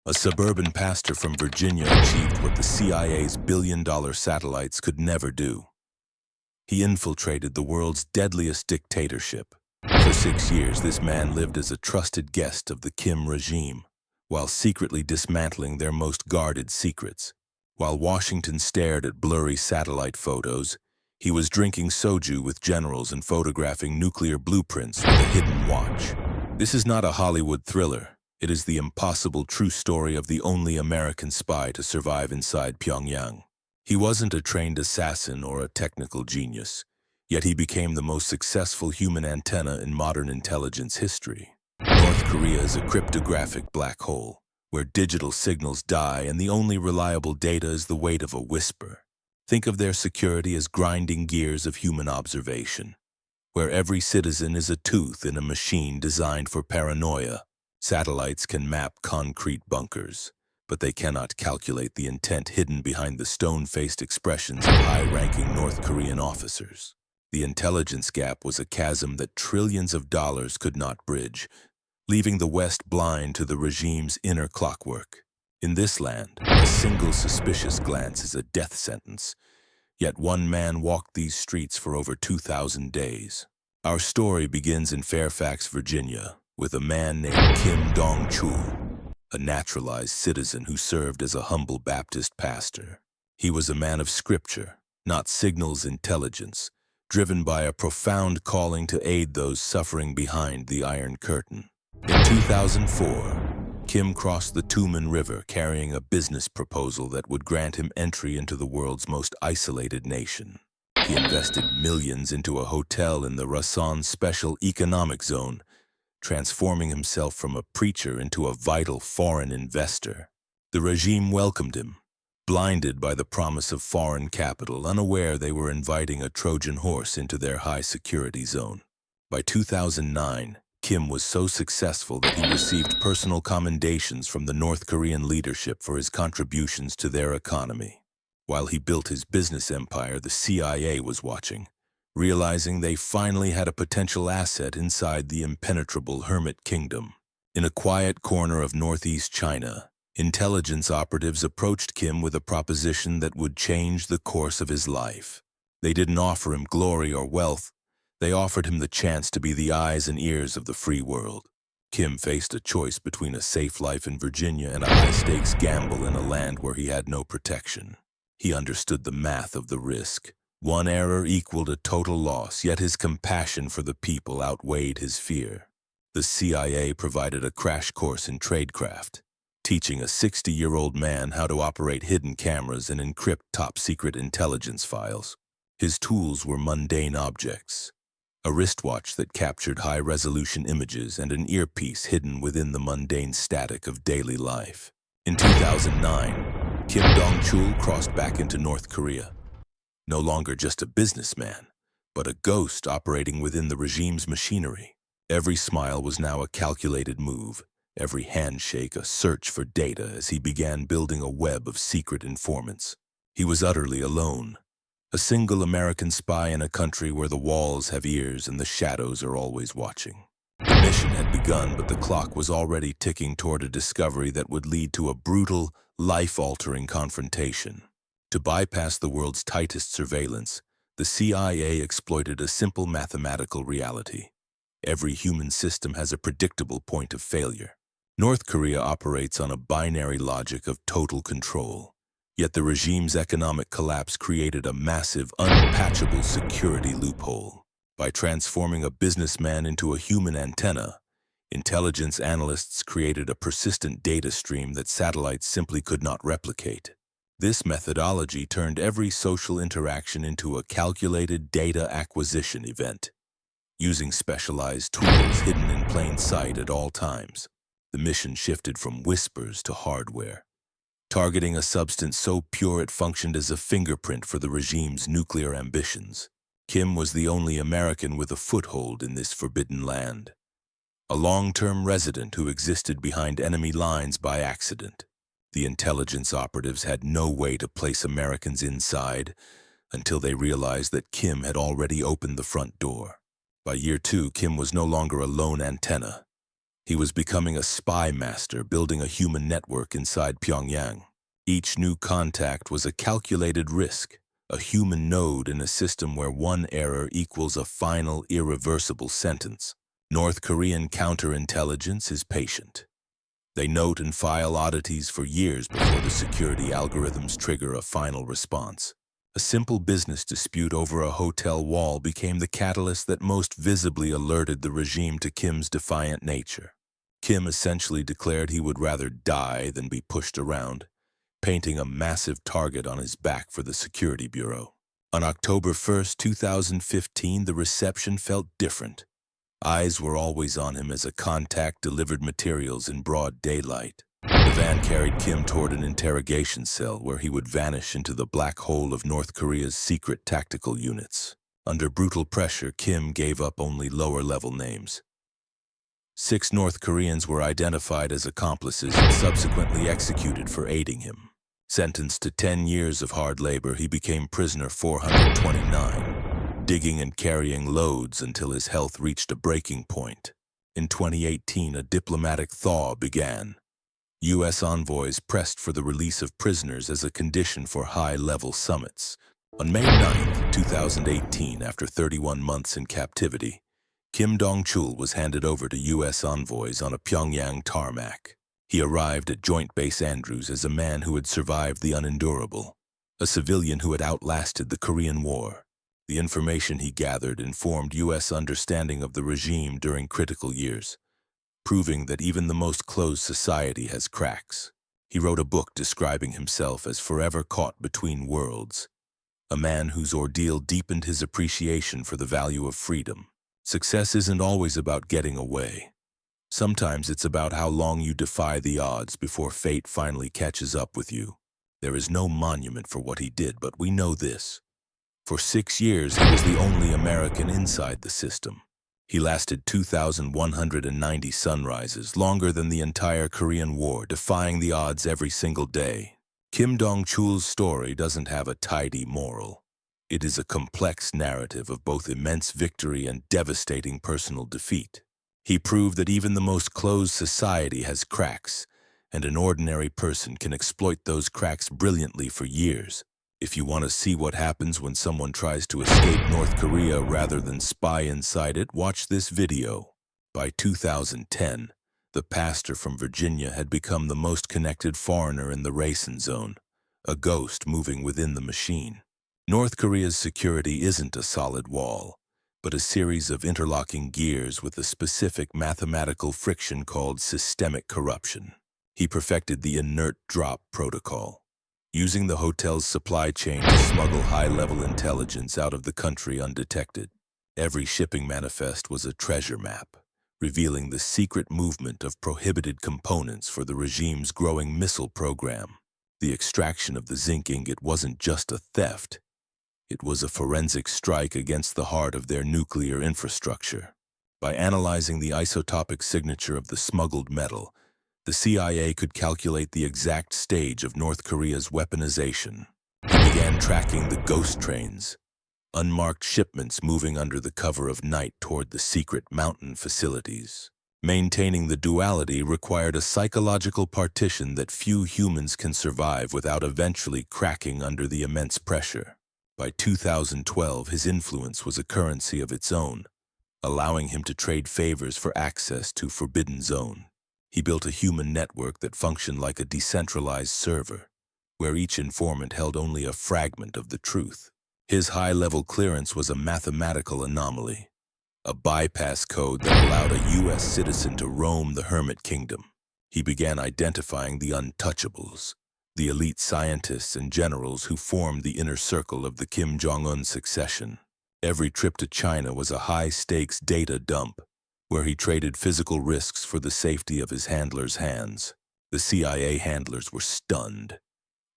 A suburban pastor from Virginia achieved what the CIA's billion-dollar satellites could never do. He infiltrated the world's deadliest dictatorship. For 6 years, this man lived as a trusted guest of the Kim regime, while secretly dismantling their most guarded secrets. While Washington stared at blurry satellite photos, he was drinking soju with generals and photographing nuclear blueprints with a hidden watch. This is not a Hollywood thriller. It is the impossible true story of the only American spy to survive inside Pyongyang. He wasn't a trained assassin or a technical genius, yet he became the most successful human antenna in modern intelligence history. North Korea is a cryptographic black hole, where digital signals die and the only reliable data is the weight of a whisper. Think of their security as grinding gears of human observation, where every citizen is a tooth in a machine designed for paranoia. Satellites can map concrete bunkers, but they cannot calculate the intent hidden behind the stone-faced expressions of high-ranking North Korean officers. The intelligence gap was a chasm that trillions of dollars could not bridge, leaving the West blind to the regime's inner clockwork. In this land, a single suspicious glance is a death sentence, yet one man walked these streets for over 2,000 days. Our story begins in Fairfax, Virginia, with a man named Kim Dong-chul, a naturalized citizen who served as a humble Baptist pastor. He was a man of scripture, not signals intelligence, driven by a profound calling to aid those suffering behind the Iron Curtain. In 2004, Kim crossed the Tumen River carrying a business proposal that would grant him entry into the world's most isolated nation. He invested millions into a hotel in the Rason Special Economic Zone, transforming himself from a preacher into a vital foreign investor. The regime welcomed him, blinded by the promise of foreign capital, unaware they were inviting a Trojan horse into their high-security zone. By 2009, Kim was so successful that he received personal commendations from the North Korean leadership for his contributions to their economy. While he built his business empire, the CIA was watching, realizing they finally had a potential asset inside the impenetrable Hermit Kingdom. In a quiet corner of northeast China, intelligence operatives approached Kim with a proposition that would change the course of his life. They didn't offer him glory or wealth. They offered him the chance to be the eyes and ears of the free world. Kim faced a choice between a safe life in Virginia and a high-stakes gamble in a land where he had no protection. He understood the math of the risk. One error equaled a total loss, yet his compassion for the people outweighed his fear. The CIA provided a crash course in tradecraft, teaching a 60-year-old man how to operate hidden cameras and encrypt top-secret intelligence files. His tools were mundane objects: a wristwatch that captured high-resolution images and an earpiece hidden within the mundane static of daily life. In 2009, Kim Dong-chul crossed back into North Korea. No longer just a businessman, but a ghost operating within the regime's machinery. Every smile was now a calculated move, every handshake a search for data as he began building a web of secret informants. He was utterly alone, a single American spy in a country where the walls have ears and the shadows are always watching. The mission had begun, but the clock was already ticking toward a discovery that would lead to a brutal, life-altering confrontation. To bypass the world's tightest surveillance, the CIA exploited a simple mathematical reality. Every human system has a predictable point of failure. North Korea operates on a binary logic of total control, yet the regime's economic collapse created a massive, unpatchable security loophole. By transforming a businessman into a human antenna, intelligence analysts created a persistent data stream that satellites simply could not replicate. This methodology turned every social interaction into a calculated data acquisition event. Using specialized tools hidden in plain sight at all times, the mission shifted from whispers to hardware, targeting a substance so pure it functioned as a fingerprint for the regime's nuclear ambitions. Kim was the only American with a foothold in this forbidden land, a long-term resident who existed behind enemy lines by accident. The intelligence operatives had no way to place Americans inside until they realized that Kim had already opened the front door. By year 2, Kim was no longer a lone antenna. He was becoming a spy master, building a human network inside Pyongyang. Each new contact was a calculated risk, a human node in a system where one error equals a final, irreversible sentence. North Korean counterintelligence is patient. They note and file oddities for years before the security algorithms trigger a final response. A simple business dispute over a hotel wall became the catalyst that most visibly alerted the regime to Kim's defiant nature. Kim essentially declared he would rather die than be pushed around, painting a massive target on his back for the Security Bureau. On October 1st, 2015, the reception felt different. Eyes were always on him as a contact delivered materials in broad daylight. The van carried Kim toward an interrogation cell where he would vanish into the black hole of North Korea's secret tactical units. Under brutal pressure, Kim gave up only lower-level names. 6 North Koreans were identified as accomplices and subsequently executed for aiding him. Sentenced to 10 years of hard labor, he became prisoner 429, digging and carrying loads until his health reached a breaking point. In 2018, a diplomatic thaw began. U.S. envoys pressed for the release of prisoners as a condition for high-level summits. On May 9, 2018, after 31 months in captivity, Kim Dong-chul was handed over to U.S. envoys on a Pyongyang tarmac. He arrived at Joint Base Andrews as a man who had survived the unendurable, a civilian who had outlasted the Korean War. The information he gathered informed U.S. understanding of the regime during critical years, proving that even the most closed society has cracks. He wrote a book describing himself as forever caught between worlds, a man whose ordeal deepened his appreciation for the value of freedom. Success isn't always about getting away. Sometimes it's about how long you defy the odds before fate finally catches up with you. There is no monument for what he did, but we know this. For 6 years, he was the only American inside the system. He lasted 2,190 sunrises, longer than the entire Korean War, defying the odds every single day. Kim Dong-chul's story doesn't have a tidy moral. It is a complex narrative of both immense victory and devastating personal defeat. He proved that even the most closed society has cracks, and an ordinary person can exploit those cracks brilliantly for years. If you want to see what happens when someone tries to escape North Korea rather than spy inside it, watch this video. By 2010, the pastor from Virginia had become the most connected foreigner in the Rason Zone, a ghost moving within the machine. North Korea's security isn't a solid wall, but a series of interlocking gears with a specific mathematical friction called systemic corruption. He perfected the inert drop protocol, using the hotel's supply chain to smuggle high-level intelligence out of the country undetected. Every shipping manifest was a treasure map, revealing the secret movement of prohibited components for the regime's growing missile program. The extraction of the zinc ingot wasn't just a theft. It was a forensic strike against the heart of their nuclear infrastructure. By analyzing the isotopic signature of the smuggled metal, the CIA could calculate the exact stage of North Korea's weaponization. He began tracking the ghost trains, unmarked shipments moving under the cover of night toward the secret mountain facilities. Maintaining the duality required a psychological partition that few humans can survive without eventually cracking under the immense pressure. By 2012, his influence was a currency of its own, allowing him to trade favors for access to Forbidden Zone. He built a human network that functioned like a decentralized server, where each informant held only a fragment of the truth. His high-level clearance was a mathematical anomaly, a bypass code that allowed a U.S. citizen to roam the Hermit Kingdom. He began identifying the untouchables, the elite scientists and generals who formed the inner circle of the Kim Jong-un succession. Every trip to China was a high-stakes data dump, where he traded physical risks for the safety of his handlers' hands. The CIA handlers were stunned.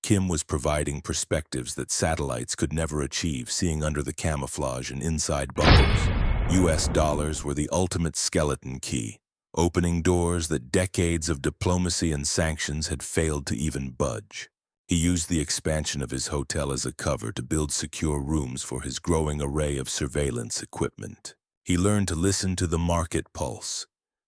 Kim was providing perspectives that satellites could never achieve, seeing under the camouflage and inside bunkers. U.S. dollars were the ultimate skeleton key, opening doors that decades of diplomacy and sanctions had failed to even budge. He used the expansion of his hotel as a cover to build secure rooms for his growing array of surveillance equipment. He learned to listen to the market pulse,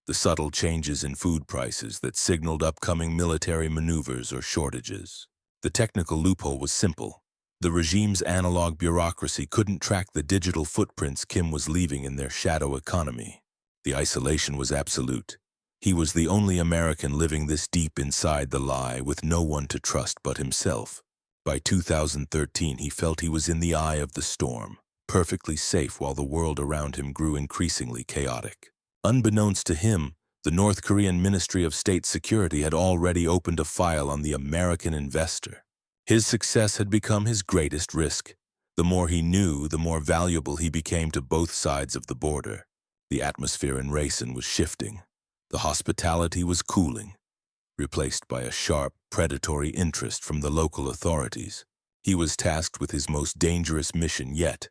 the subtle changes in food prices that signaled upcoming military maneuvers or shortages. The technical loophole was simple. The regime's analog bureaucracy couldn't track the digital footprints Kim was leaving in their shadow economy. The isolation was absolute. He was the only American living this deep inside the lie, with no one to trust but himself. By 2013, he felt he was in the eye of the storm, perfectly safe while the world around him grew increasingly chaotic. Unbeknownst to him, the North Korean Ministry of State Security had already opened a file on the American investor. His success had become his greatest risk. The more he knew, the more valuable he became to both sides of the border. The atmosphere in Rason was shifting. The hospitality was cooling, replaced by a sharp, predatory interest from the local authorities. He was tasked with his most dangerous mission yet,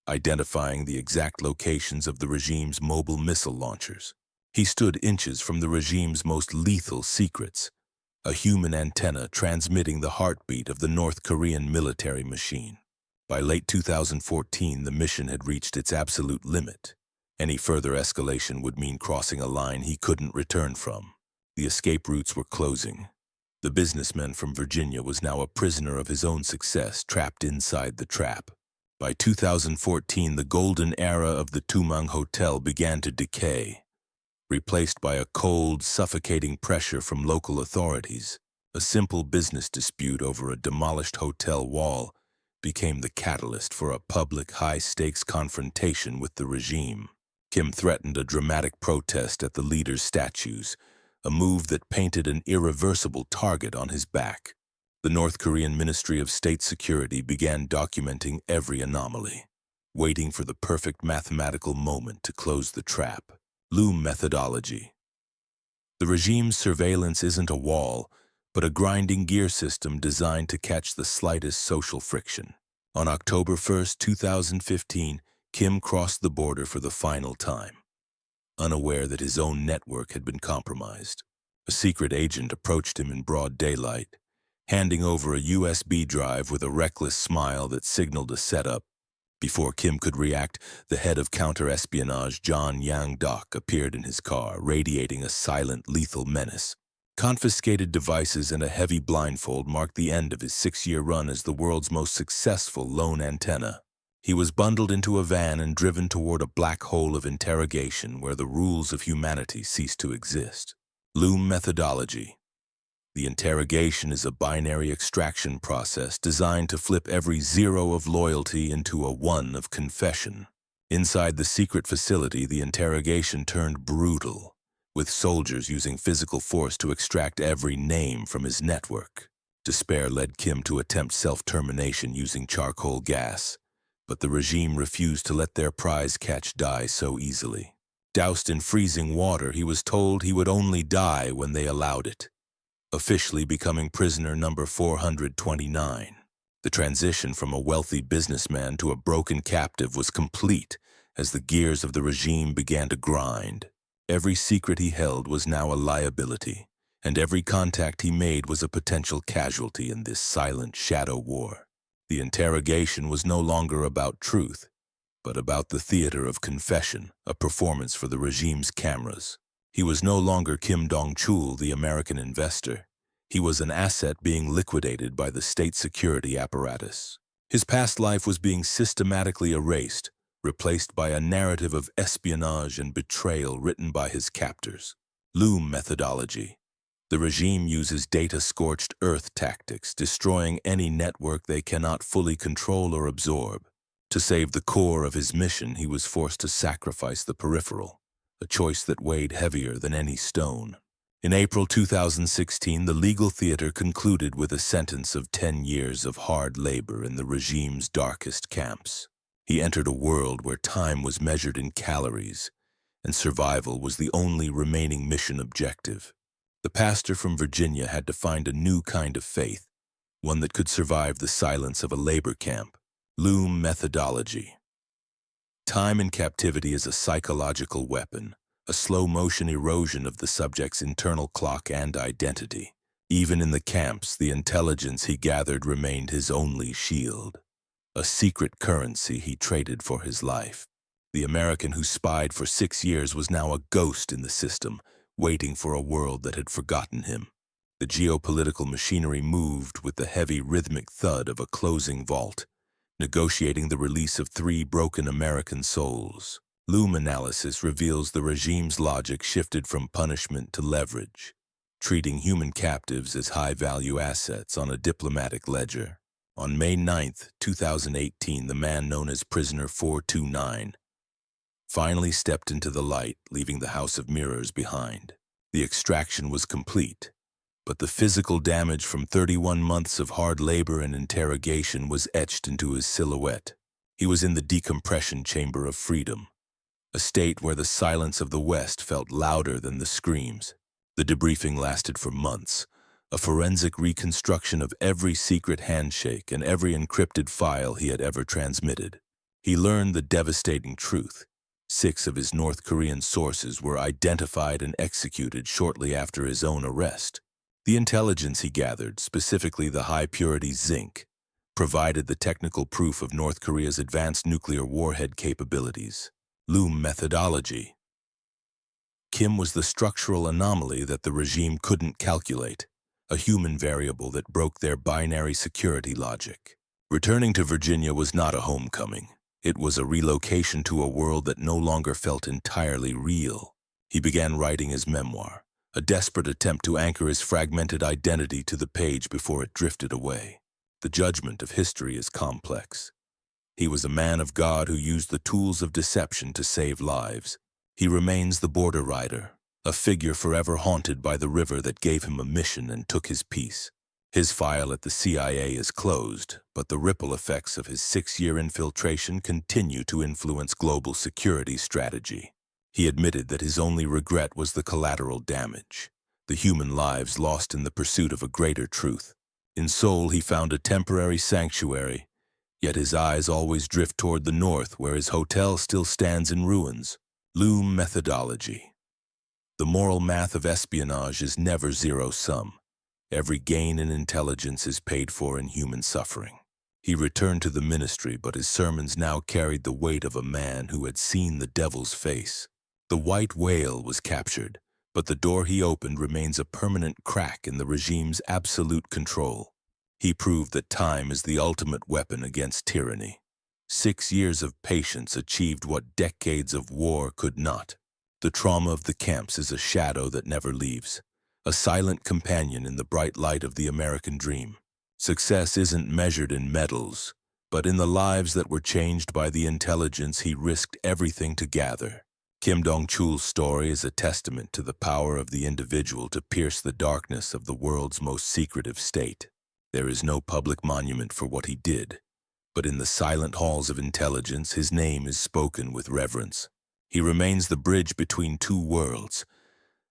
identifying the exact locations of the regime's mobile missile launchers. He stood inches from the regime's most lethal secrets, a human antenna transmitting the heartbeat of the North Korean military machine. By late 2014, the mission had reached its absolute limit. Any further escalation would mean crossing a line he couldn't return from. The escape routes were closing. The businessman from Virginia was now a prisoner of his own success, trapped inside the trap. By 2014, the golden era of the Tumang Hotel began to decay, replaced by a cold, suffocating pressure from local authorities. A simple business dispute over a demolished hotel wall became the catalyst for a public, high-stakes confrontation with the regime. Kim threatened a dramatic protest at the leader's statues, a move that painted an irreversible target on his back. The North Korean Ministry of State Security began documenting every anomaly, waiting for the perfect mathematical moment to close the trap. Loom methodology. The regime's surveillance isn't a wall, but a grinding gear system designed to catch the slightest social friction. On October 1, 2015, Kim crossed the border for the final time, unaware that his own network had been compromised. A secret agent approached him in broad daylight, handing over a USB drive with a reckless smile that signaled a setup. Before Kim could react, the head of counter-espionage, John Yang-dok, appeared in his car, radiating a silent, lethal menace. Confiscated devices and a heavy blindfold marked the end of his 6-year run as the world's most successful lone antenna. He was bundled into a van and driven toward a black hole of interrogation where the rules of humanity ceased to exist. Loom methodology. The interrogation is a binary extraction process designed to flip every 0 of loyalty into a 1 of confession. Inside the secret facility, the interrogation turned brutal, with soldiers using physical force to extract every name from his network. Despair led Kim to attempt self-termination using charcoal gas, but the regime refused to let their prize catch die so easily. Doused in freezing water, he was told he would only die when they allowed it, officially becoming prisoner number 429. The transition from a wealthy businessman to a broken captive was complete as the gears of the regime began to grind. Every secret he held was now a liability, and every contact he made was a potential casualty in this silent shadow war. The interrogation was no longer about truth, but about the theater of confession, a performance for the regime's cameras. He was no longer Kim Dong-chul, the American investor. He was an asset being liquidated by the state security apparatus. His past life was being systematically erased, replaced by a narrative of espionage and betrayal written by his captors. Loom methodology. The regime uses data-scorched earth tactics, destroying any network they cannot fully control or absorb. To save the core of his mission, he was forced to sacrifice the peripheral, a choice that weighed heavier than any stone. In April 2016, the legal theater concluded with a sentence of 10 years of hard labor in the regime's darkest camps. He entered a world where time was measured in calories, and survival was the only remaining mission objective. The pastor from Virginia had to find a new kind of faith, one that could survive the silence of a labor camp. Loom methodology. Time in captivity is a psychological weapon, a slow-motion erosion of the subject's internal clock and identity. Even in the camps, the intelligence he gathered remained his only shield, a secret currency he traded for his life. The American who spied for 6 years was now a ghost in the system, waiting for a world that had forgotten him. The geopolitical machinery moved with the heavy rhythmic thud of a closing vault, negotiating the release of 3 broken American souls. Loom analysis reveals the regime's logic shifted from punishment to leverage, treating human captives as high-value assets on a diplomatic ledger. On May 9, 2018, the man known as Prisoner 429 finally stepped into the light, leaving the House of Mirrors behind. The extraction was complete, but the physical damage from 31 months of hard labor and interrogation was etched into his silhouette. He was in the decompression chamber of freedom, a state where the silence of the West felt louder than the screams. The debriefing lasted for months, a forensic reconstruction of every secret handshake and every encrypted file he had ever transmitted. He learned the devastating truth. 6 of his North Korean sources were identified and executed shortly after his own arrest. The intelligence he gathered, specifically the high-purity zinc, provided the technical proof of North Korea's advanced nuclear warhead capabilities. Loom methodology. Kim was the structural anomaly that the regime couldn't calculate, a human variable that broke their binary security logic. Returning to Virginia was not a homecoming. It was a relocation to a world that no longer felt entirely real. He began writing his memoir, a desperate attempt to anchor his fragmented identity to the page before it drifted away. The judgment of history is complex. He was a man of God who used the tools of deception to save lives. He remains the border rider, a figure forever haunted by the river that gave him a mission and took his peace. His file at the CIA is closed, but the ripple effects of his 6-year infiltration continue to influence global security strategy. He admitted that his only regret was the collateral damage, the human lives lost in the pursuit of a greater truth. In Seoul, he found a temporary sanctuary, yet his eyes always drift toward the north, where his hotel still stands in ruins. Loom methodology. The moral math of espionage is never zero-sum. Every gain in intelligence is paid for in human suffering. He returned to the ministry, but his sermons now carried the weight of a man who had seen the devil's face. The white whale was captured, but the door he opened remains a permanent crack in the regime's absolute control. He proved that time is the ultimate weapon against tyranny. 6 years of patience achieved what decades of war could not. The trauma of the camps is a shadow that never leaves, a silent companion in the bright light of the American dream. Success isn't measured in medals, but in the lives that were changed by the intelligence he risked everything to gather. Kim Dong-chul's story is a testament to the power of the individual to pierce the darkness of the world's most secretive state. There is no public monument for what he did, but in the silent halls of intelligence, his name is spoken with reverence. He remains the bridge between 2 worlds,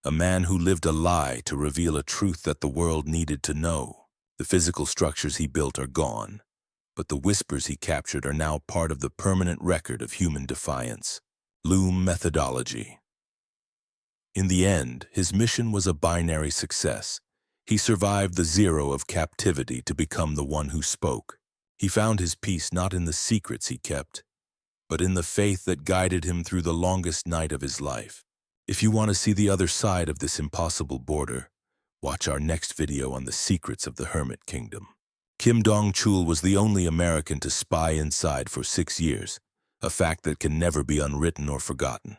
a man who lived a lie to reveal a truth that the world needed to know. The physical structures he built are gone, but the whispers he captured are now part of the permanent record of human defiance. Loom methodology. In the end, his mission was a binary success. He survived the 0 of captivity to become the one who spoke. He found his peace not in the secrets he kept, but in the faith that guided him through the longest night of his life. If you want to see the other side of this impossible border, watch our next video on the secrets of the Hermit Kingdom. Kim Dong-chul was the only American to spy inside for 6 years, a fact that can never be unwritten or forgotten.